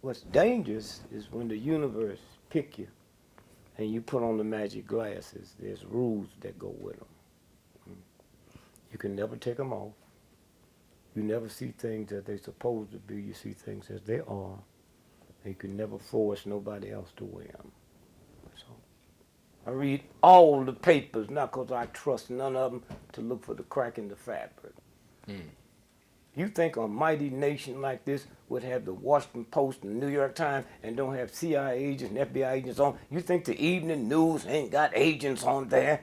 what's dangerous is when the universe pick you and you put on the magic glasses. There's rules that go with them. You can never take them off. You never see things as they're supposed to be. You see things as they are. And you can never force nobody else to wear them. So I read all the papers, not because I trust none of them, to look for the crack in the fabric. You think a mighty nation like this would have the Washington Post and the New York Times and don't have CIA agents and FBI agents on? You think the evening news ain't got agents on there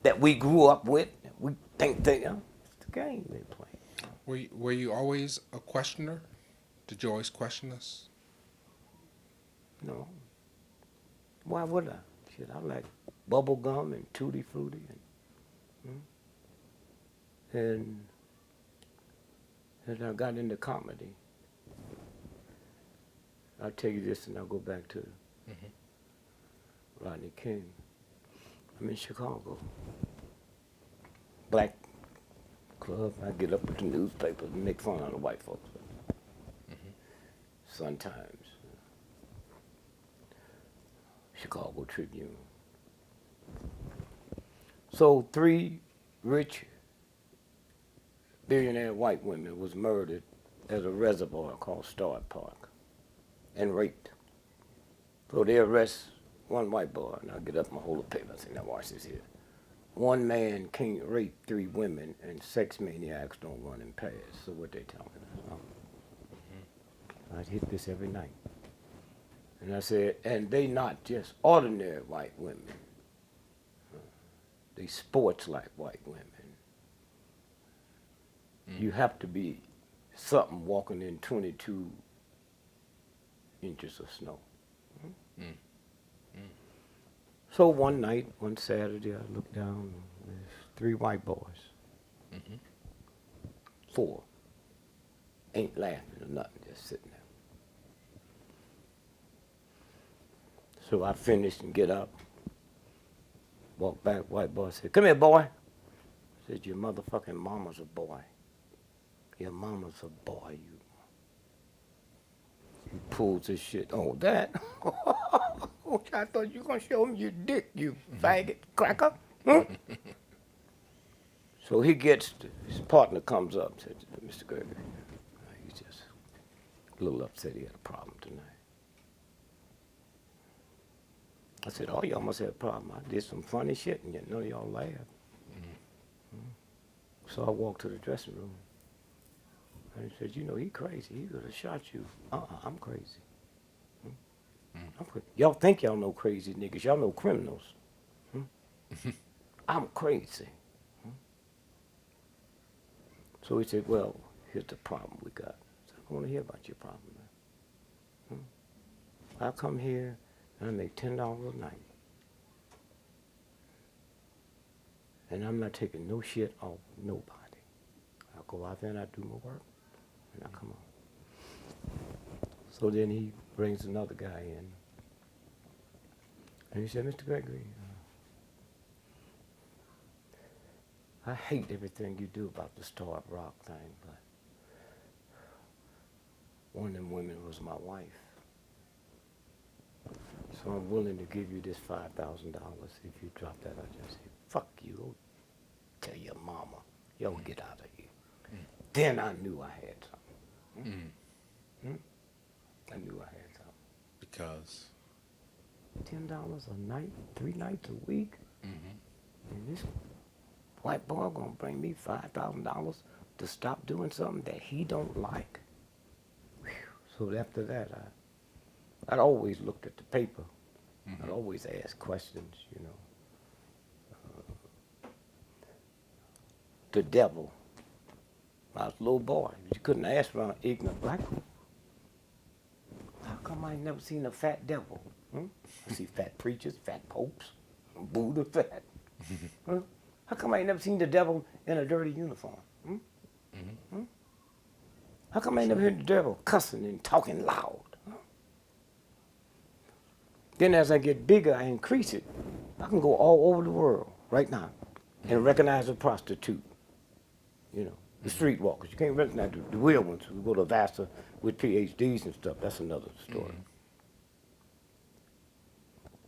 that we grew up with? We think they, it's the game they play. Were you always a questioner? Did you always question us? No. Why would I? Shit, I like bubble gum and tutti frutti and I got into comedy. I'll tell you this and I'll go back to Rodney King. I'm in Chicago. Black club. I get up with the newspapers and make fun of the white folks. Sun Times. Chicago Tribune. So 3 rich billionaire white women was murdered at a reservoir called Start Park and raped. So they arrest one white boy, and I get up my whole paper and say, now watch this here. One man can't rape 3 women, and sex maniacs don't run in pairs. So what they telling us? I'd hit this every night. And I said, and they not just ordinary white women. They sports like white women. You have to be something walking in 22 inches of snow. So one night, one Saturday, I looked down, there's 3 white boys. 4 ain't laughing or nothing, just sitting there. So I finished and get up, walk back, white boy said, come here, boy. I said, your motherfucking mama's a boy. Your mama's a boy, you. He pulls his shit. Oh, that? I thought you were going to show me your dick, you faggot cracker. So he gets, his partner comes up and said, Mr. Gregory, he's just a little upset he had a problem tonight. I said, oh, y'all must have a problem. I did some funny shit and yet none of y'all laughed. So I walked to the dressing room. And he said, you know, he crazy. He could have shot you. I'm crazy. I'm crazy. Y'all think y'all know crazy niggas. Y'all know criminals. I'm crazy. So he said, well, here's the problem we got. I said, I want to hear about your problem, man. I come here and I make $10 a night. And I'm not taking no shit off nobody. I go out there and I do my work. And I come on. So then he brings another guy in. And he said, Mr. Gregory, I hate everything you do about the Starved Rock thing, but one of them women was my wife. So I'm willing to give you this $5,000 if you drop that. I just said, fuck you. Go tell your mama. Yo, get out of here. Then I knew I had something. I knew I had something. Because? $10 a night, 3 nights a week. And this white boy gonna bring me $5,000 to stop doing something that he don't like. Whew. So after that, I'd always looked at the paper. I'd always ask questions, you know. The devil. I was a little boy. You couldn't ask around ignorant black people. How come I ain't never seen a fat devil? I see fat preachers, fat popes, Buddha fat. How come I ain't never seen the devil in a dirty uniform? How come I ain't never heard the devil cussing and talking loud? Then as I get bigger, I increase it. I can go all over the world right now and recognize a prostitute. You know, the streetwalkers. You can't recognize the real ones who go to Vassar with PhDs and stuff. That's another story.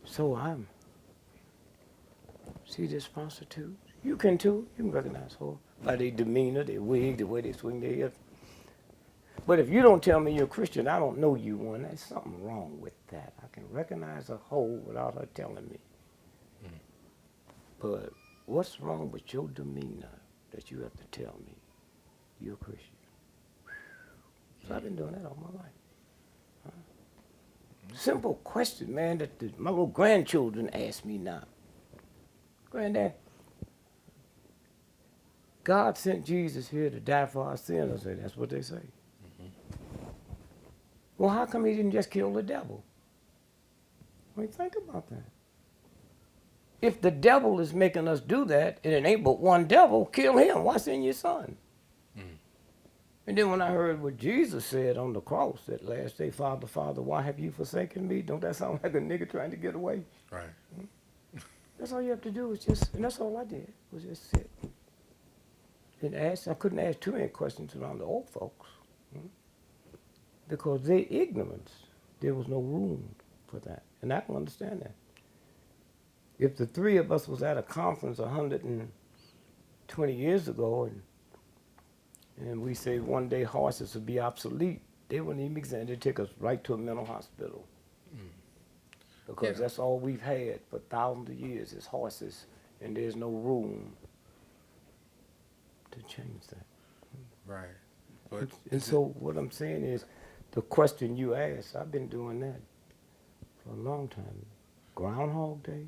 So see this prostitute? You can too. You can recognize her by their demeanor, their wig, the way they swing their hips. But if you don't tell me you're a Christian, I don't know you one. There's something wrong with that. I can recognize a hoe without her telling me. But what's wrong with your demeanor that you have to tell me you're a Christian? So I've been doing that all my life. Simple question, man, that my little grandchildren ask me now. Granddad, God sent Jesus here to die for our sins. I say, that's what they say. Well, how come he didn't just kill the devil? I mean, think about that. If the devil is making us do that, and it ain't but one devil, kill him. Why send your son? And then when I heard what Jesus said on the cross that last day, Father, Father, why have you forsaken me? Don't that sound like a nigga trying to get away? Right. That's all you have to do is just, and that's all I did, was just sit and ask. I couldn't ask too many questions around the old folks because their ignorance, there was no room for that. And I can understand that. If the three of us was at a conference 120 years ago and we say one day horses would be obsolete, they wouldn't even examine. They'd take us right to a mental hospital. Because that's all we've had for thousands of years is horses, and there's no room to change that. Right. But And so what I'm saying is, the question you asked, I've been doing that for a long time. Groundhog Day,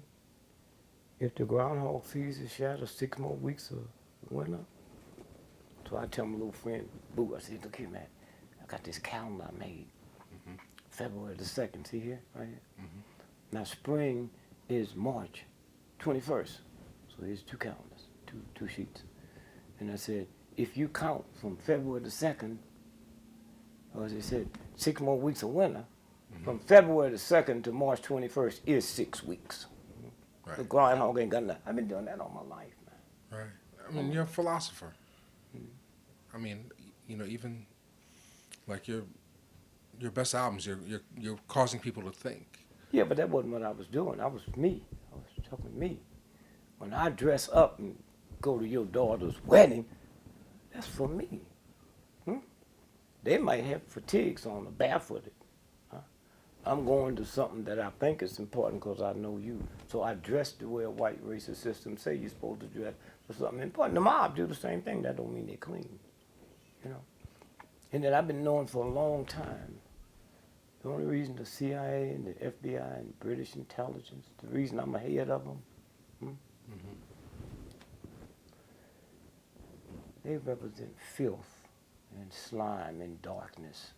if the groundhog sees his shadow 6 more weeks of winter. So I tell my little friend, Boo, I said, look here, man, I got this calendar I made. February the 2nd, see here, right here? Now spring is March 21st. So here's 2 calendars, two sheets. And I said, if you count from February the 2nd, or as they said, 6 more weeks of winter, from February the 2nd to March 21st is 6 weeks. Right. The groundhog ain't got nothing. I've been doing that all my life, man. Right. I mean, you're a philosopher. I mean, you know, even like your best albums, you're causing people to think. Yeah, but that wasn't what I was doing. I was me. I was talking me. When I dress up and go to your daughter's wedding, that's for me. They might have fatigues on, or barefooted. I'm going to something that I think is important because I know you. So I dress the way a white racist system say you're supposed to dress for something important. The mob do the same thing. That don't mean they're clean, you know. And that I've been knowing for a long time. The only reason the CIA and the FBI and British intelligence, the reason I'm ahead of them, they represent filth and slime and darkness.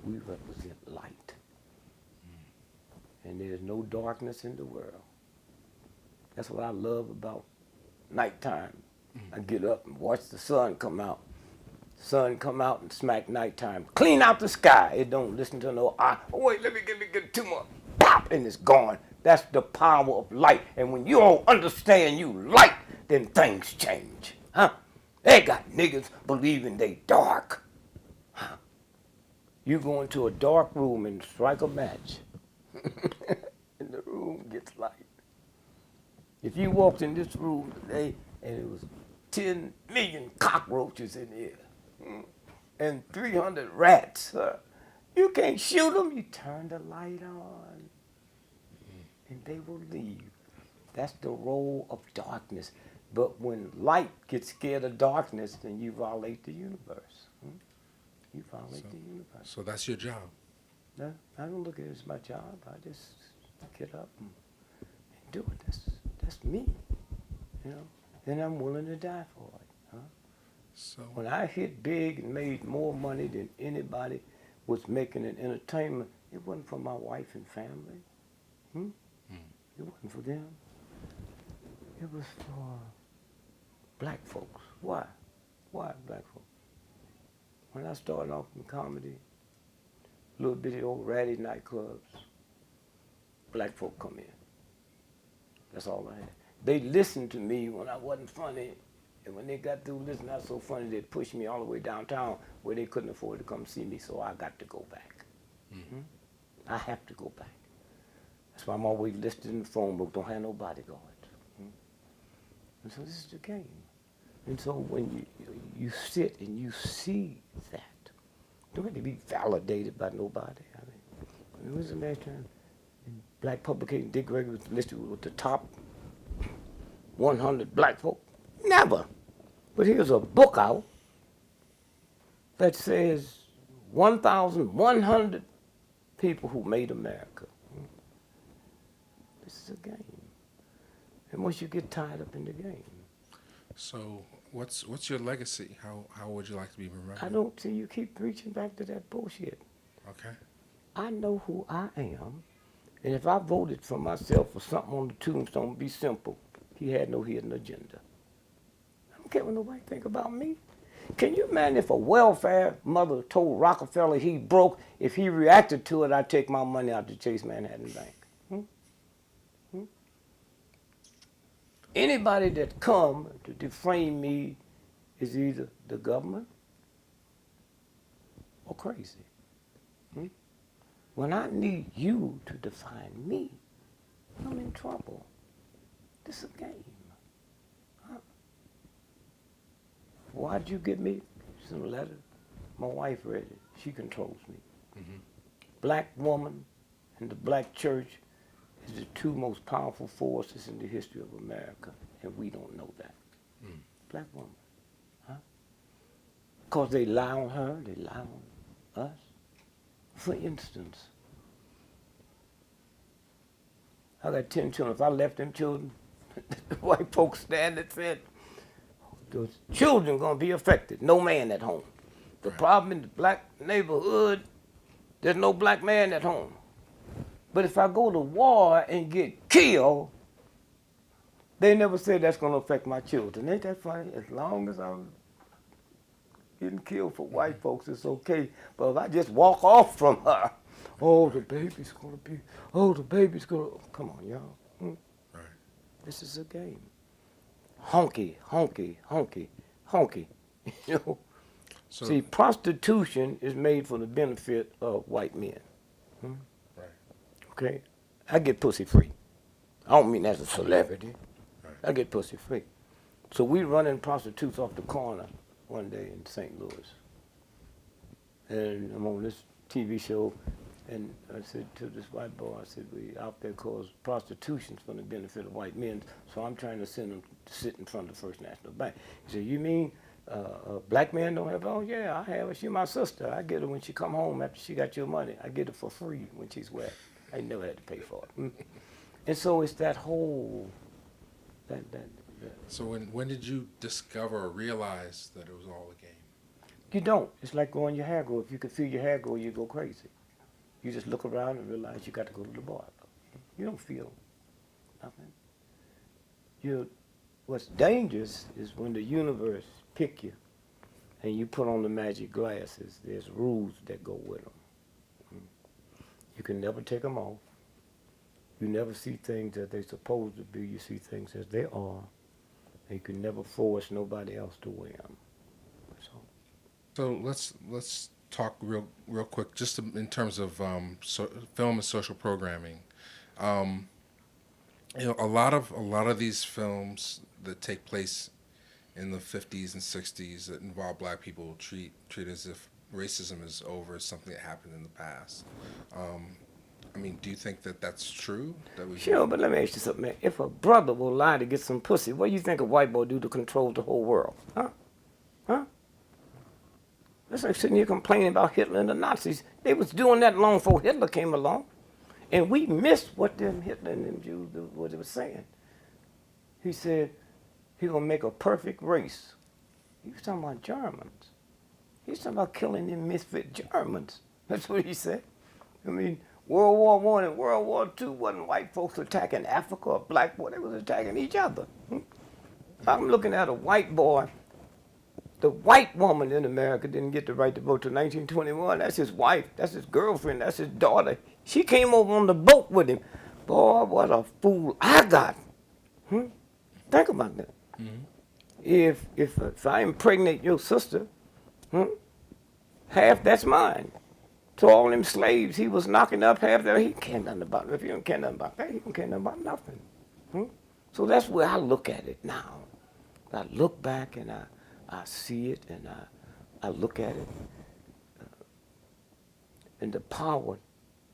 We represent light. And there's no darkness in the world. That's what I love about nighttime. I get up and watch the sun come out. Sun come out and smack nighttime. Clean out the sky. It don't listen to no eye. Oh, wait, let me get 2 more. Pop, and it's gone. That's the power of light. And when you don't understand you light, then things change. They got niggas believing they dark. You go into a dark room and strike a match. And the room gets light. If you walked in this room today and it was 10 million cockroaches in here and 300 rats, you can't shoot them. You turn the light on and they will leave. That's the role of darkness. But when light gets scared of darkness, then you violate the universe. You violate the universe. So that's your job. No, I don't look at it as my job. I just get up and do it. That's me, you know. And I'm willing to die for it. So When I hit big and made more money than anybody was making in entertainment, it wasn't for my wife and family. It wasn't for them. It was for black folks. Why? Why black folks? When I started off in comedy, little bitty old ratty nightclubs, black folk come in. That's all I had. They listened to me when I wasn't funny, And when they got through listening, that's so funny, they pushed me all the way downtown where they couldn't afford to come see me, so I got to go back. Mm-hmm. I have to go back. That's why I'm always listed in the phone book, don't have no bodyguards. Mm-hmm. And so this is the game. And so when you sit and you see that, don't have to be validated by nobody. I mean, when was the last time in black publication Dick Gregory was listed with the top 100 black folk? Never. But here's a book out that says 1,100 people who made America. This is a game. And once you get tied up in the game. So what's your legacy? How would you like to be remembered? I don't see you keep reaching back to that bullshit. Okay. I know who I am. And if I voted for myself for something on the tombstone, it'd be simple. He had no hidden agenda. I don't care what nobody think about me. Can you imagine if a welfare mother told Rockefeller he broke, if he reacted to it, I'd take my money out to Chase Manhattan Bank? Anybody that come to defame me is either the government or crazy. When I need you to define me, I'm in trouble. This is a game. Why'd you give me some letter? My wife read it. She controls me. Mm-hmm. Black woman and the black church is the two most powerful forces in the history of America, and we don't know that. Mm. Black woman. Because they lie on her, they lie on us. For instance, I got 10 children. If I left them children, the white folks stand and said, those children going to be affected. No man at home. The problem in the black neighborhood, there's no black man at home. But if I go to war and get killed, they never said that's going to affect my children. Ain't that funny? As long as I'm getting killed for white folks, it's okay. But if I just walk off from her, oh, the baby's going to be, oh, the baby's going to, come on, y'all. Right. This is a game. Honky, honky, honky, honky. You know? So, see, prostitution is made for the benefit of white men. Right. Okay? I get pussy free. I don't mean as a celebrity. Right. I get pussy free. So we running prostitutes off the corner one day in St. Louis. And I'm on this TV show, and I said to this white boy, I said, we out there cause prostitution's for the benefit of white men, so I'm trying to send them to sit in front of the First National Bank. He said, you mean black men don't have it? Oh, yeah, I have her. She's my sister. I get her when she come home after she got your money. I get her for free when she's wet. I never had to pay for it. And so it's that whole, that. So when did you discover or realize that it was all a game? You don't. It's like growing your hair grow. If you could feel your hair grow, you go crazy. You just look around and realize you got to go to the barber. You don't feel nothing. What's dangerous is when the universe pick you and you put on the magic glasses, there's rules that go with them. You can never take them off. You never see things that they're supposed to be. You see things as they are. And you can never force nobody else to wear them. So let's talk real quick, just in terms of film and social programming. A lot of these films that take place in the 50s and 60s that involve black people treat as if racism is over, as something that happened in the past. I mean, do you think that that's true? Sure, but let me ask you something, man. If a brother will lie to get some pussy, what do you think a white boy do to control the whole world? Huh? That's like sitting here complaining about Hitler and the Nazis. They was doing that long before Hitler came along. And we missed what them Hitler and them Jews, what they were saying. He said he gonna make a perfect race. He was talking about Germans. He was talking about killing them misfit Germans. That's what he said. I mean, World War I and World War II wasn't white folks attacking Africa or black boy. They was attacking each other. I'm looking at a white boy. The white woman in America didn't get the right to vote till 1921. That's his wife. That's his girlfriend. That's his daughter. She came over on the boat with him. Boy, what a fool I got. Think about that. Mm-hmm. if I impregnate your sister, half that's mine. To all them slaves he was knocking up, half that he can't nothing about it. If you don't care nothing about that, he don't care nothing about nothing. So that's where I look at it now. I look back and I see it and I look at it and the power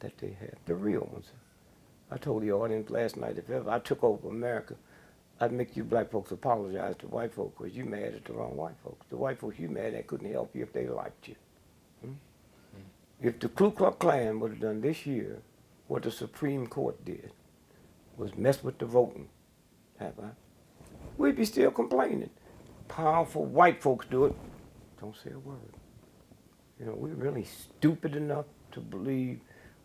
that they have, the real ones. I told the audience last night, if ever I took over America, I'd make you black folks apologize to white folks because you mad at the wrong white folks. The white folks you mad at couldn't help you if they liked you. If the Ku Klux Klan would have done this year what the Supreme Court did, was mess with the voting, have I? We'd be still complaining. Powerful white folks do it, don't say a word. You know, we're really stupid enough to believe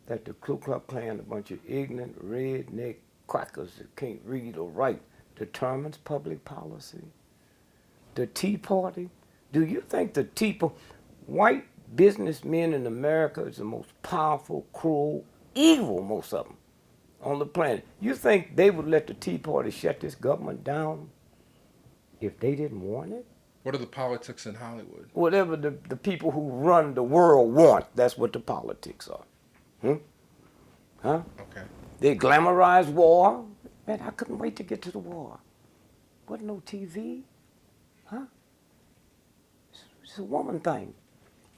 that the Ku Klux Klan, a bunch of ignorant, redneck crackers that can't read or write, determines public policy. The Tea Party, do you think the white businessmen in America is the most powerful, cruel, evil, most of them, on the planet? You think they would let the Tea Party shut this government down if they didn't want it? What are the politics in Hollywood? Whatever the people who run the world want, that's what the politics are. Huh? Okay. They glamorize war. Man, I couldn't wait to get to the war. Wasn't no TV. Huh? It's a woman thing.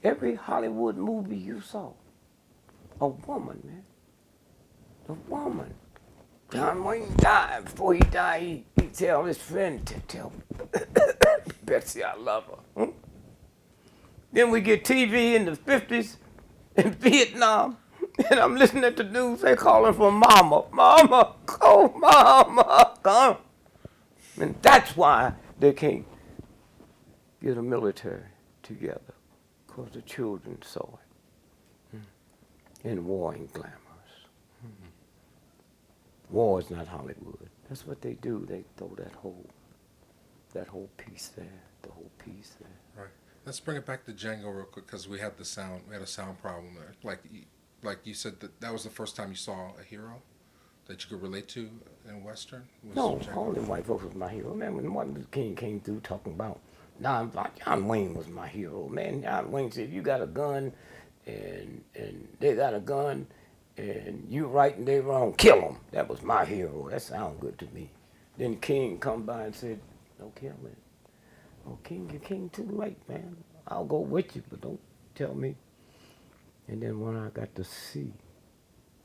Every Hollywood movie you saw, a woman, man. A woman. John Wayne died. Before he died, he tell his friend to tell Betsy I love her. Then we get TV in the 50s in Vietnam, and I'm listening to the news, they calling for mama. Mama, oh mama, come. And that's why they can't get a military together, because the children saw it. And war ain't glamorous. War is not Hollywood. That's what they do. They throw that whole piece there, the whole piece there. Right. Let's bring it back to Django real quick because we had a sound problem there. Like you said that was the first time you saw a hero that you could relate to in Western? No, Django? all them white folks was my hero. Man, when Martin Luther King came through talking about, John Wayne was my hero. Man, John Wayne said, if you got a gun and they got a gun and you right and they wrong, kill them. That was my hero. That sounded good to me. Then King come by and said, no killing. Oh, King, you came too late, man. I'll go with you, but don't tell me. And then when I got to see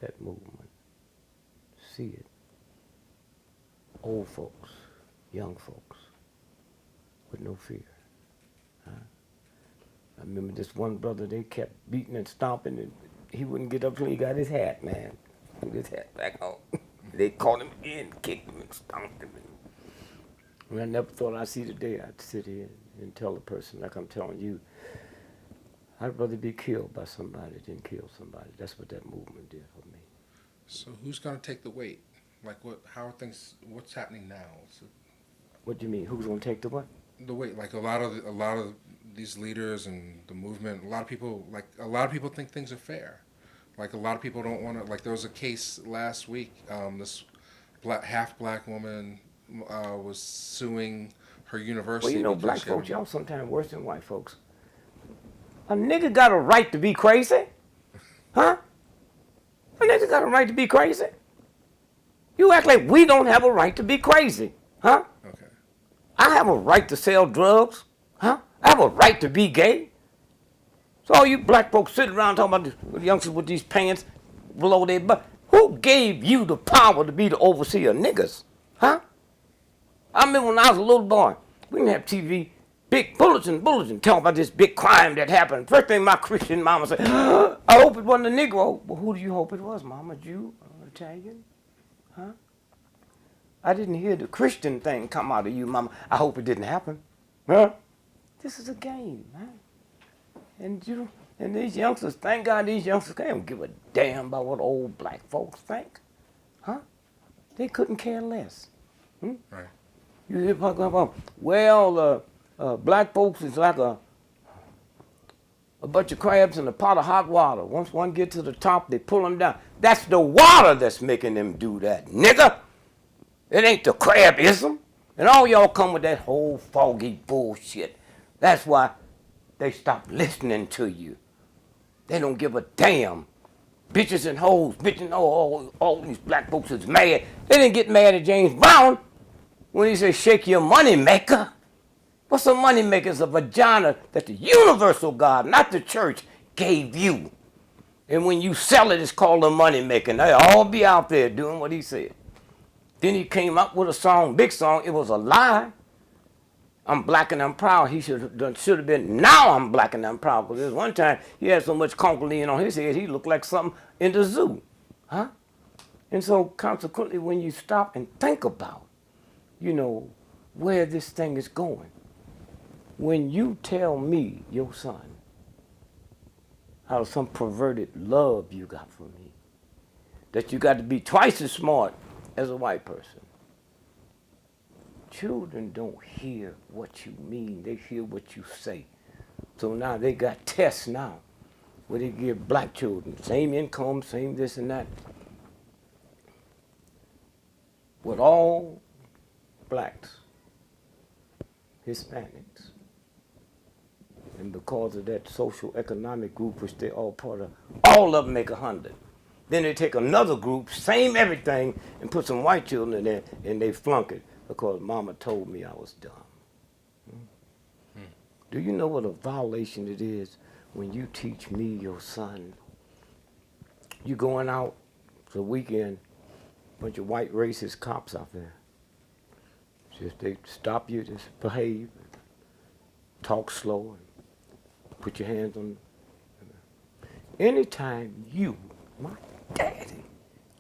that movement, see it, old folks, young folks, with no fear. Huh? I remember this one brother, they kept beating and stomping, and he wouldn't get up till he got his hat, man. Put his hat back on. They caught him again, kicked him and stomped him. And I never thought I'd see the day I'd sit here and tell a person, like I'm telling you, I'd rather be killed by somebody than kill somebody. That's what that movement did for me. So who's going to take the weight? Like what's happening now? What do you mean? Who's going to take the what? The weight. Like a lot of these leaders and the movement, a lot of people think things are fair. Like a lot of people don't want to, like there was a case last week, this half black woman was suing her university. Well, you know, black folks, y'all sometimes worse than white folks. A nigga got a right to be crazy? Huh? A nigga got a right to be crazy? You act like we don't have a right to be crazy, huh? Okay. I have a right to sell drugs, huh? I have a right to be gay. So all you black folks sitting around talking about the youngsters with these pants below their butt, who gave you the power to be the overseer of niggas, huh? I remember when I was a little boy, we didn't have TV, big bulletin, talking about this big crime that happened. First thing my Christian mama said, I hope it wasn't a Negro. Well, who do you hope it was, Mama? Jew or Italian? Huh? I didn't hear the Christian thing come out of you, Mama. I hope it didn't happen. Huh? This is a game, man. And these youngsters, thank God these youngsters, they don't give a damn about what old black folks think. Huh? They couldn't care less. Right. You hear people talking about, well, black folks is like a bunch of crabs in a pot of hot water. Once one gets to the top, they pull them down. That's the water that's making them do that, nigga. It ain't the crabism. And all y'all come with that whole foggy bullshit. That's why they stop listening to you. They don't give a damn. Bitches and hoes, bitches, all these black folks is mad. They didn't get mad at James Brown when he said, shake your money maker. What's a money maker? It's a vagina that the universal God, not the church, gave you. And when you sell it, it's called a money maker. And they all be out there doing what he said. Then he came up with a song, big song. It was a lie. I'm black and I'm proud. He should have been, now I'm black and I'm proud. Because there's one time he had so much concholine on his head, he looked like something in the zoo. Huh? And so consequently, when you stop and think about, where this thing is going, when you tell me, your son, out of some perverted love you got for me, that you got to be twice as smart as a white person, children don't hear what you mean, they hear what you say. So now they got tests now where they give black children same income, same this and that. With all blacks, Hispanics, and because of that social economic group which they all part of, all of them make 100. Then they take another group, same everything, and put some white children in there, and they flunk it because mama told me I was dumb. Do you know what a violation it is when you teach me, your son? You going out for the weekend, bunch of white racist cops out there. Just they stop you, just behave, talk slow, and put your hands on. Anytime you, my daddy,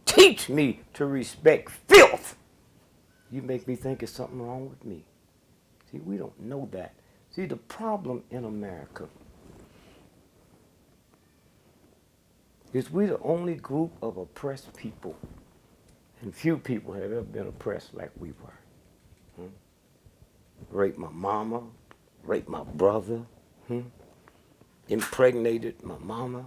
teach me to respect filth, you make me think there's something wrong with me. See, we don't know that. See, the problem in America is we the only group of oppressed people, and few people have ever been oppressed like we were. Raped my mama, raped my brother, impregnated my mama,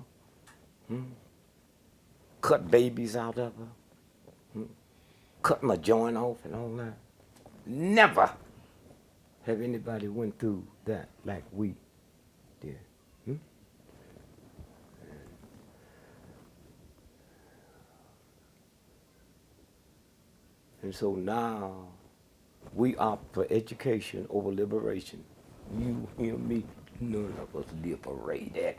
cut babies out of her, cut my joint off and all that. Never have anybody went through that like we did. And so now we opt for education over liberation. You hear me? None of us liberated.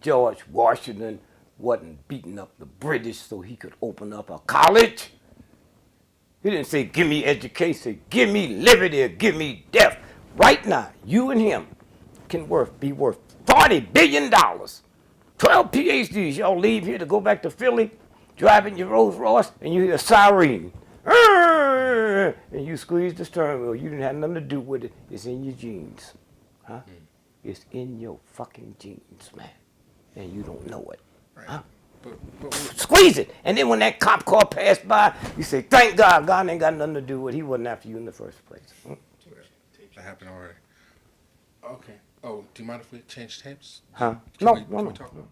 George Washington wasn't beating up the British so he could open up a college. He didn't say, give me education, he said, give me liberty or give me death. Right now, you and him can be worth $40 billion. 12 PhDs, y'all leave here to go back to Philly, driving your Rolls Royce, and you hear a siren. And you squeeze the steering wheel. You didn't have nothing to do with it. It's in your genes. Huh? It's in your fucking genes, man. And you don't know it. Right. Huh? But squeeze it. And then when that cop car passed by, you say, thank God. God ain't got nothing to do with it. He wasn't after you in the first place. That happened already. Okay. Oh, do you mind if we change tapes? Huh? Can we talk? No.